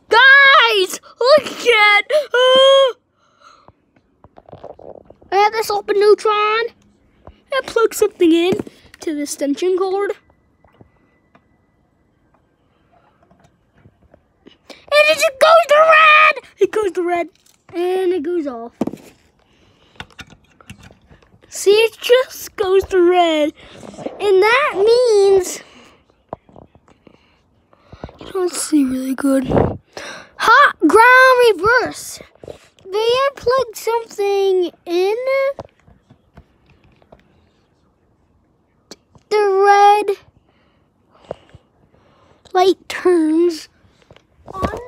Guys, look at I have this open neutron. I plug something in to the extension cord. And it just goes to red! It goes to red. And it goes off. See, it just goes to red. And that means you don't see really good. Hot ground reverse. They have plugged something in. The red light turns on.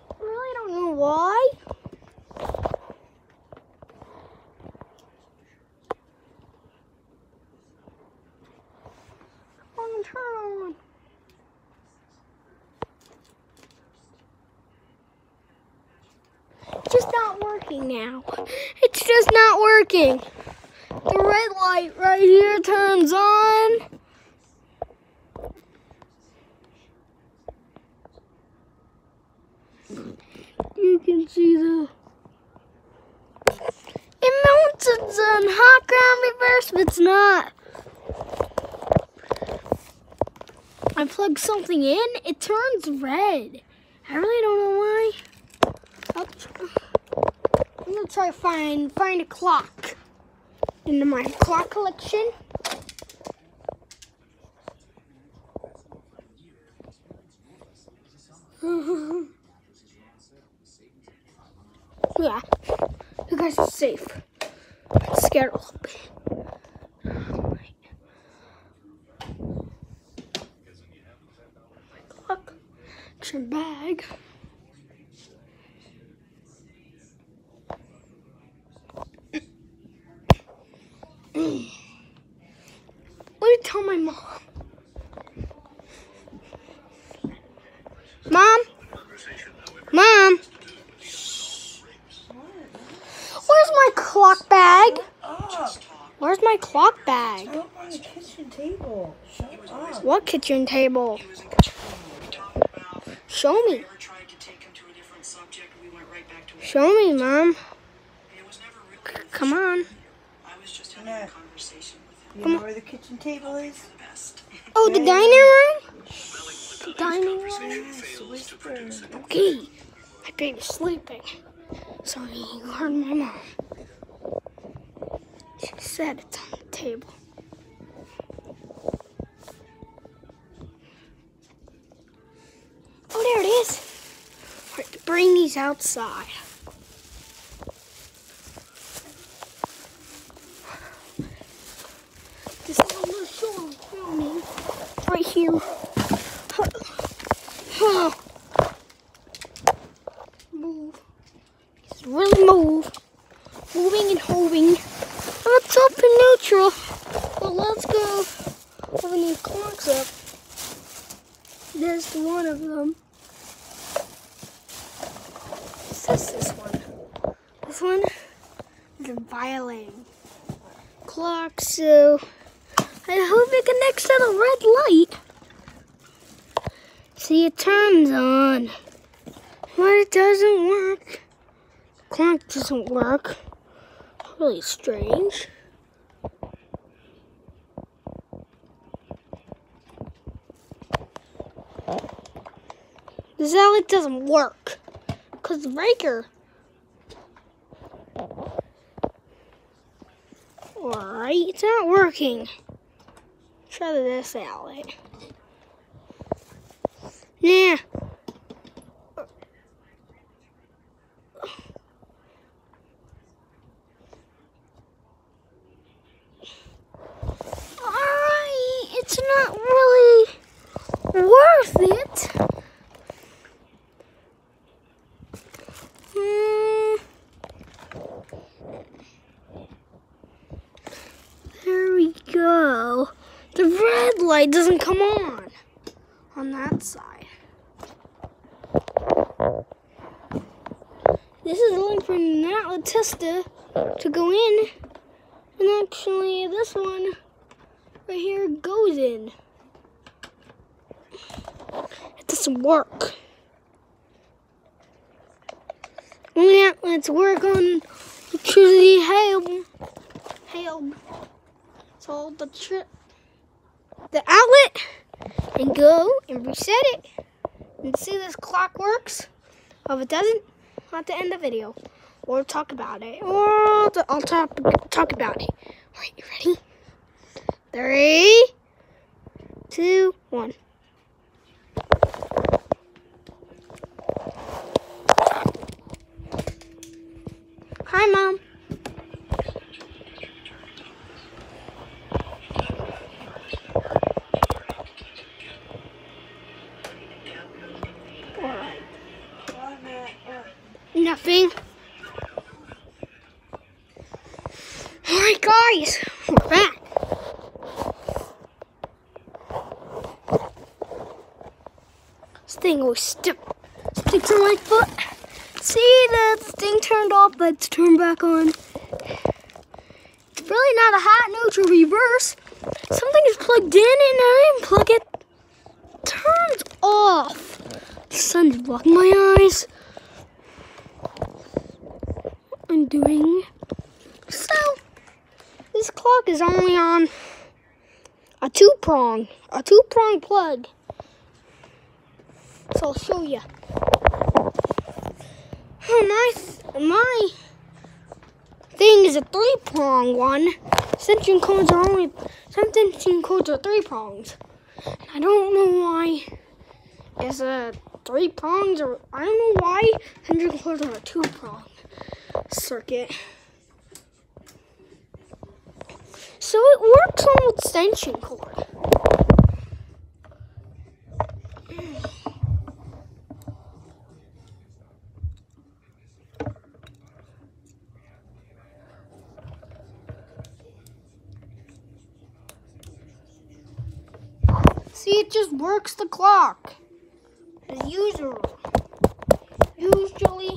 I really don't know why. Turn on. It's just not working now. It's just not working. The red light right here turns on. You can see it mounts on hot ground reverse, but it's not. I plug something in, it turns red. I really don't know why. I'm gonna try to find a clock into my clock collection. Yeah, you guys are safe. I'm scared a little bit. Your bag. Let me tell my mom. Mom. Where's my clock bag? Where's my clock bag? It's up on the kitchen table. Shut up. What kitchen table? Show me. Show me, Mom. Come on. You know where the kitchen table is? Oh, the dining room? The dining room? Yes, Okay. My baby's sleeping. So you heard my mom. She said it's on the table. Oh, there it is. All right, bring these outside. This is on the show. Right here. Move. Just really move. Moving and hoving. It's up in neutral. Well, let's go open these clocks up. There's one of them. This one. This one is a violating clock, so I hope it connects to the red light. See, it turns on, but it doesn't work. The clock doesn't work. Really strange. This outlet doesn't work because the breaker. Alright, it's not working. Try this outlet. Nah. Alright, it's not really worth it. There we go. The red light doesn't come on that side. This is a link for an outlet tester to go in, and actually this one right here goes in. It's a some work. Yeah, let's work on electricity help. So the outlet, and go and reset it, and see this clock works. If it doesn't, I'll have to end the video, or talk about it, or I'll talk about it. All right, you ready? 3, 2, 1. Hi, Mom. Nothing. Alright, guys, we're back. This thing always sticks on my foot. See, the thing turned off, but it's turned back on. It's really not a hot neutral reverse. Something is plugged in and I unplug it. Turns off. The sun's blocking my eyes. I'm doing. So, this clock is only on a two-prong plug. So I'll show you. My thing is a 3-prong one. Extension codes are 3 prongs. I don't know why it's a 3 prongs, or I don't know why extension codes are a 2-prong circuit. So it works on extension cord. See, it just works the clock as usual. Usually.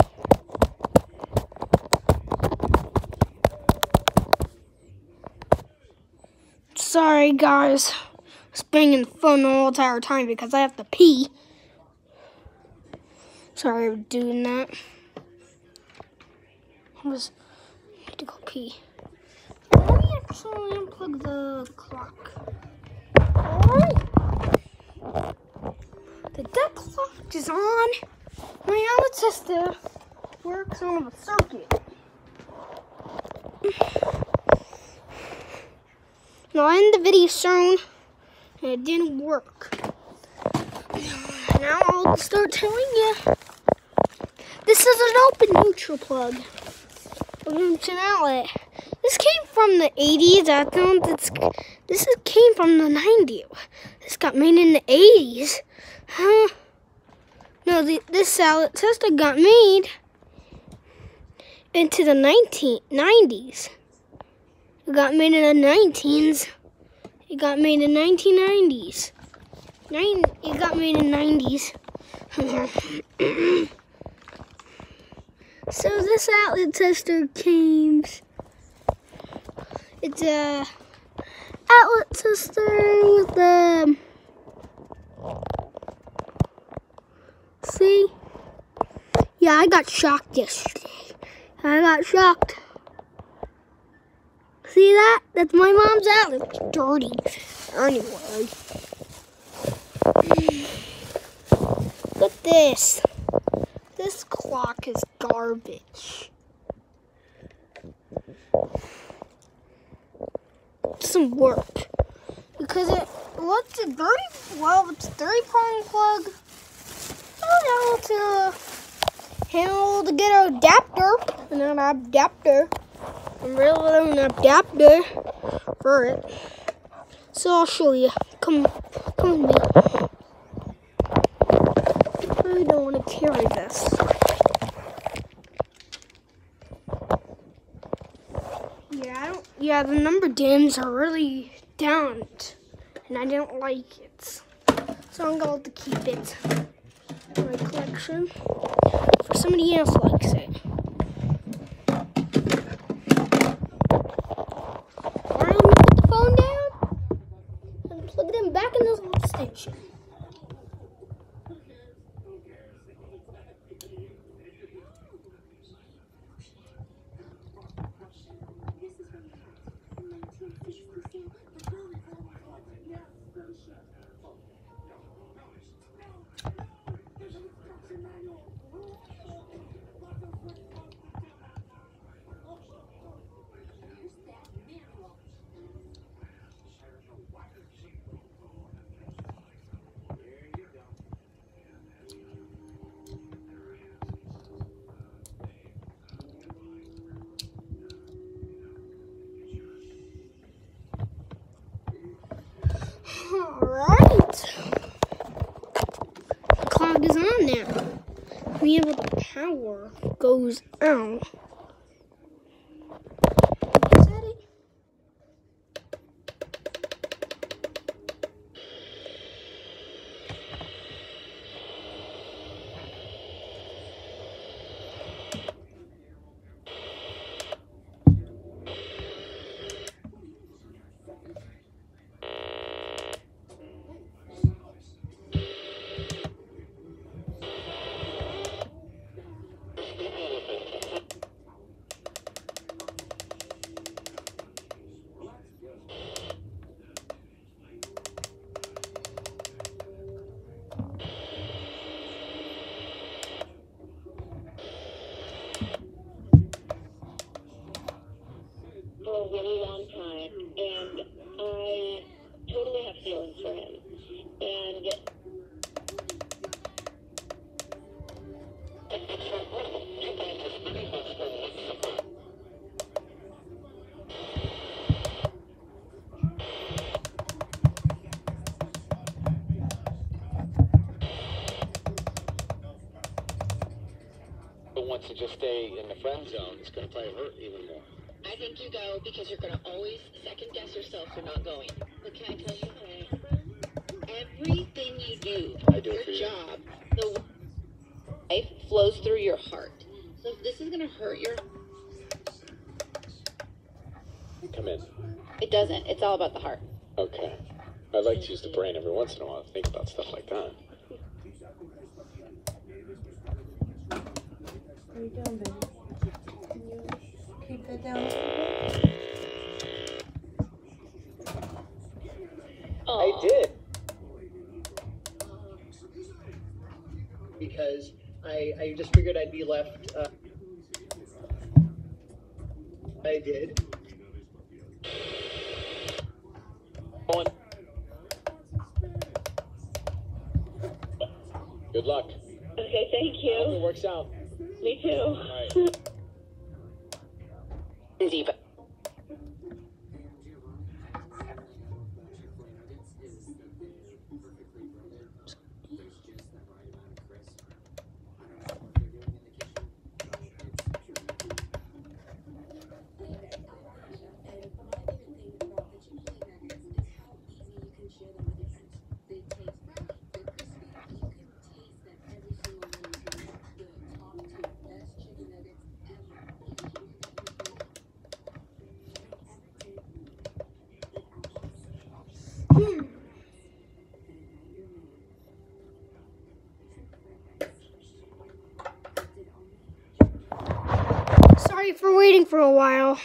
Sorry, guys. I was banging the phone the whole entire time because I have to pee. Sorry for doing that. I need to go pee. Let me actually unplug the clock. Alright. The deck clock is on. My outlet tester works on a circuit. Now I end the video soon, and it didn't work. Now I'll start telling you. This is an open neutral plug. It's an outlet. This came from the 80s. I thought came from the 90s. This got made in the 80s. Huh? No, this outlet tester got made into the 1990s. It got made in the 19s. It got made in 1990s. It got made in 90s. So this outlet tester came. It's a outlet tester with the. See? Yeah, I got shocked yesterday. I got shocked. See that? That's my mom's outlet. It's dirty. Anyway. Look at this. This clock is garbage. Some work. Because what's a dirty? Well, it's a 3-prong plug. Oh, to handle to get an adapter. And an adapter. I'm really an adapter for it. So I'll show you. Come with me. I really don't want to carry this. Yeah, the number dims are really down, and I don't like it. So I'm going to keep it in my collection. For somebody else likes it. Alright, let me put the phone down and plug them back in this little station. now. Whenever the power goes out. Is that it? For a really long time, and I totally have feelings for him. And wants to just stay in the friend zone, it's going to probably hurt even more. I think you go because you're going to always second guess yourself for not going. But can I tell you something? Everything you do, I do it for your you. job, the life flows through your heart. So if this is going to hurt your... Come in. It doesn't. It's all about the heart. Okay. I'd like to use the brain every once in a while to think about stuff like that. What are you doing, baby? Can you keep that down? I did. Because I just figured I'd be left. I did. Good luck. Okay, thank I hope it you. works out. Me too. All right. Diva. Sorry for waiting for a while.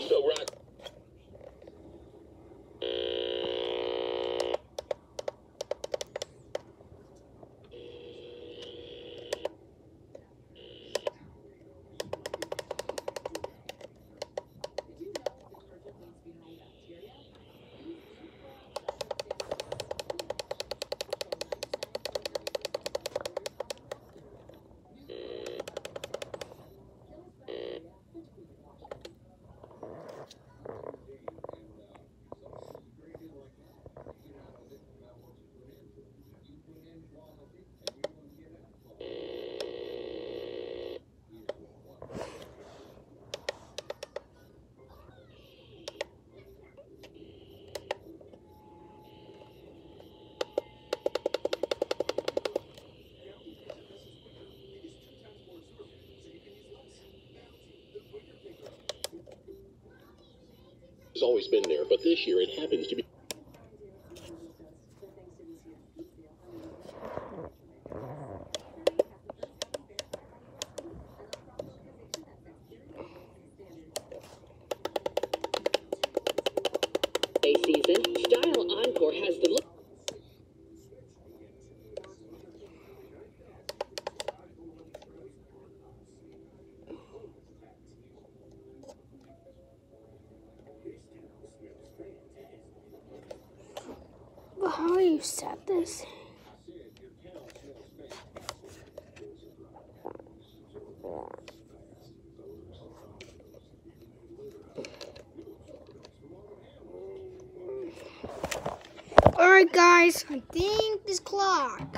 So, Rock. It's always been there, but this year it happens to be. you set this? Alright guys, I think this clock.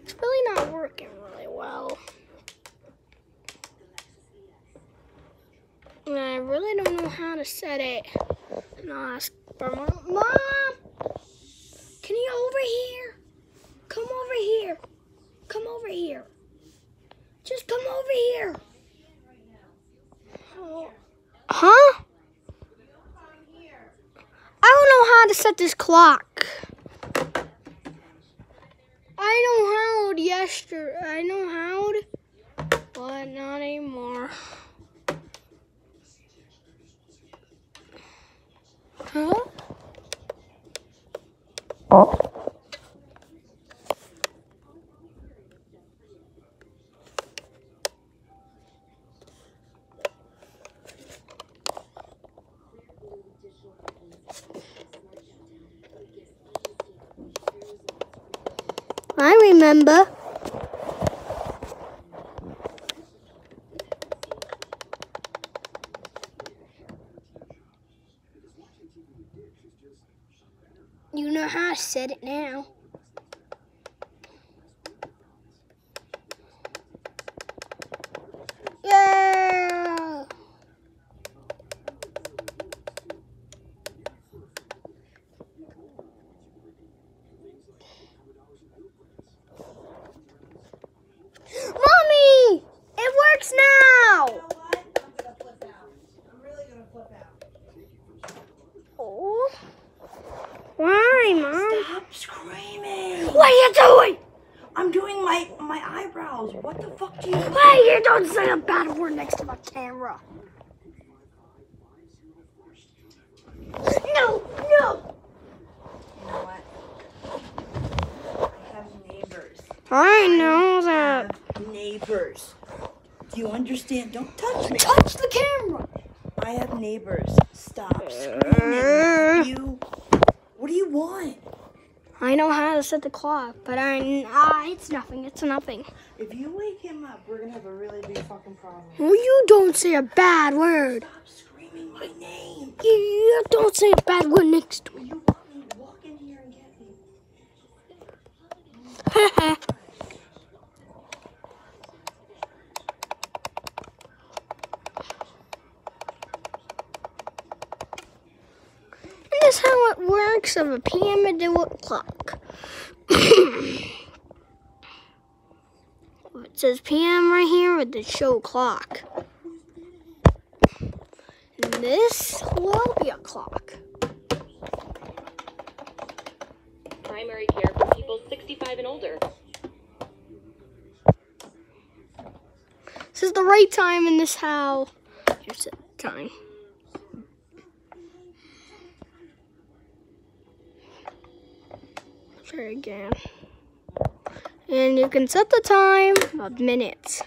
It's really not working really well. And I really don't know how to set it. And I'll ask for Mom, can you over here? Come over here. Come over here. Just come over here. Oh. Huh? I don't know how to set this clock. I know how yesterday. I know how, but not anymore. Huh? I remember. You know how to set it now. Yeah! Mommy! It works now! You know what? I'm gonna flip out. I'm really gonna flip out. Oh. Why, Mom? Stop screaming! What are you doing? I'm doing my eyebrows. What the fuck do you? Hey, you don't say a bad word next to my camera. No, no. You know what? I have neighbors. I know that. I have neighbors. Do you understand? Don't touch me. Touch the camera. I have neighbors. Stop screaming. You. What do you want? I know how to set the clock, but it's nothing. It's nothing. If you wake him up, we're gonna have a really big fucking problem. Well, you don't say a bad word. Stop screaming my name. You don't say a bad word next to me. You want me to walk in here and get me? And that's how it works of a pyramidal clock. It says PM right here with the show clock. And this will be a clock. Primary care for people 65 and older. This is the right time and this how. Here's the time. Try again. And you can set the time of minutes.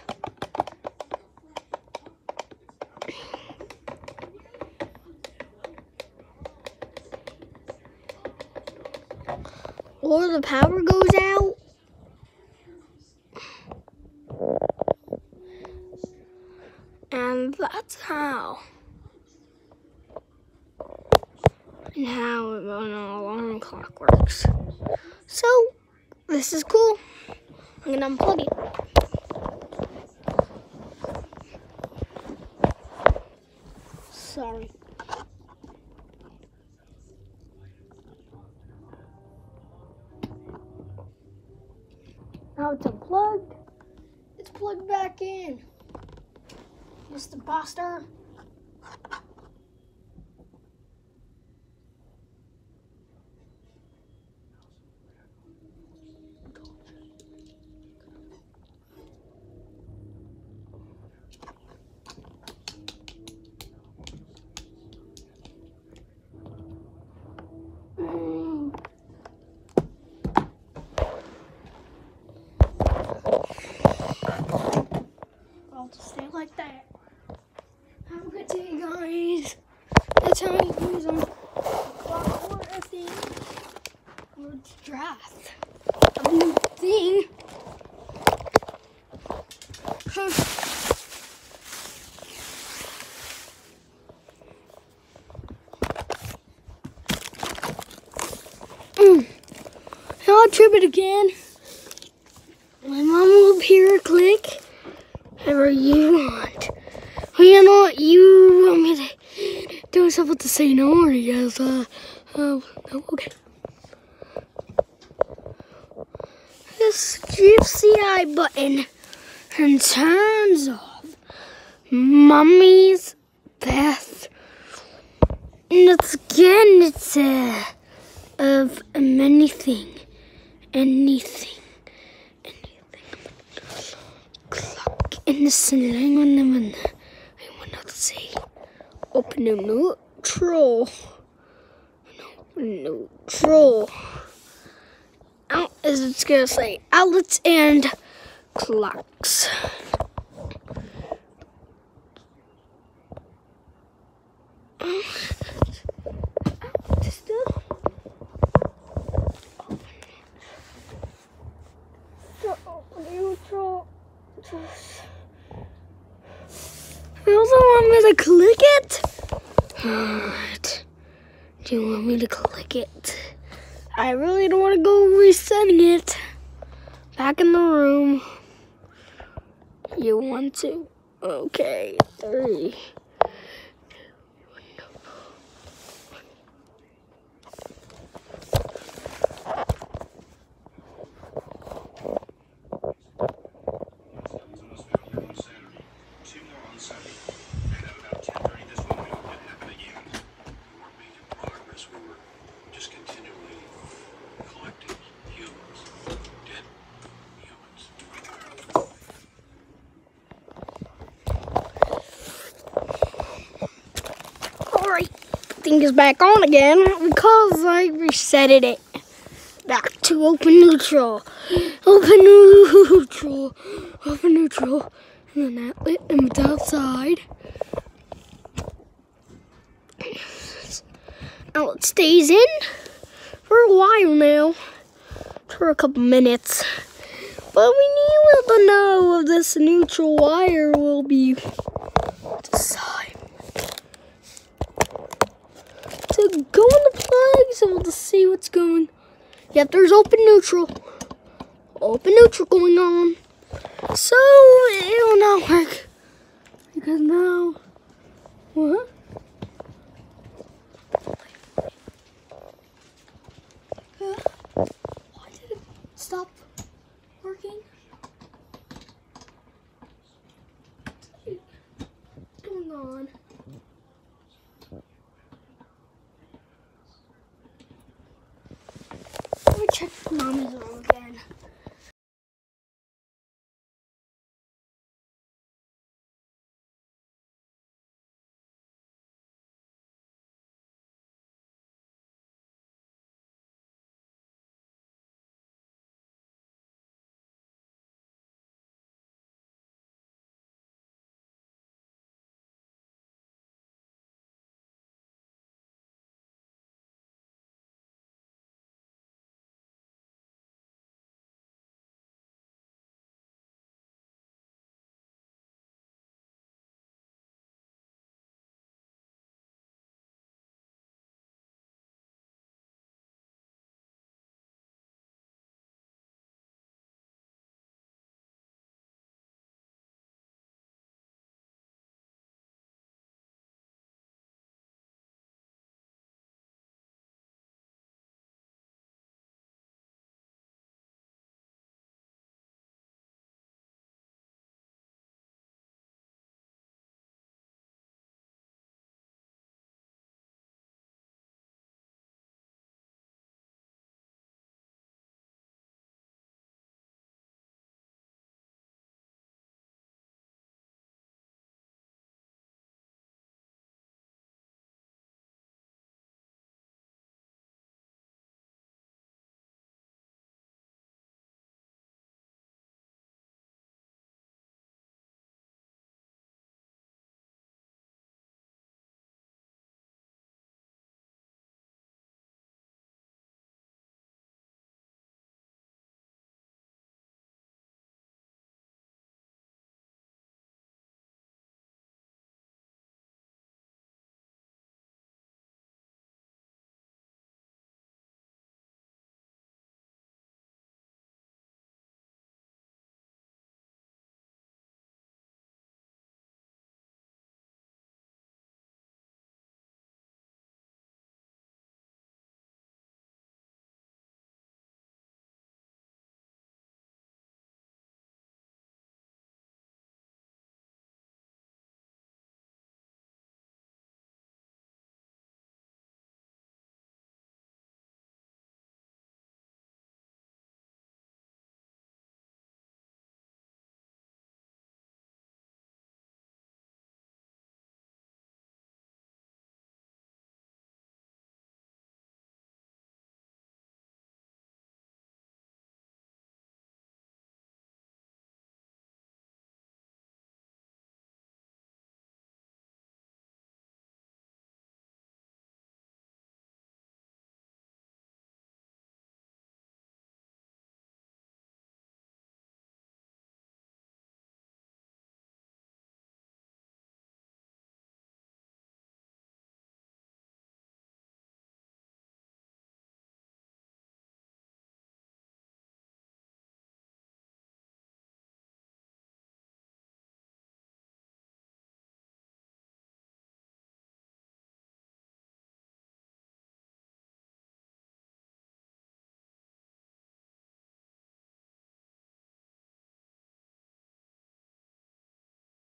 Or the power goes out. And that's how. And how an alarm clock works. So, this is cool. I'm gonna unplug it. Sorry. Now it's unplugged. It's plugged back in. Mr. Buster. I'll just stay like that. How I'll trip it again. My mom will appear, click. Whatever you want. Well, you know what? You want me to do something to say no, or you guys, no, okay. This GFCI button and turns off Mommy's bath. And it's again, it's of anything. Clock in the slang on them, and I want not to say open to neutral. Neutral. Out as it's gonna say outlets and clocks. Neutral. You also want me to click it? Alright. Do you want me to click it? I really don't want to go resetting it. Back in the room. You want to? Okay. 3. Thing is back on again because I resetted it back to open neutral, and then outlet and it's outside. Outlet stays in for a while now, for a couple minutes, but we need to know if this neutral wire will be decided. To go in the plugs and we'll just see what's going. Yep, there's open neutral going on. So it will not work because now what? Why did it stop working? What's going on? Let me check Mommy's room.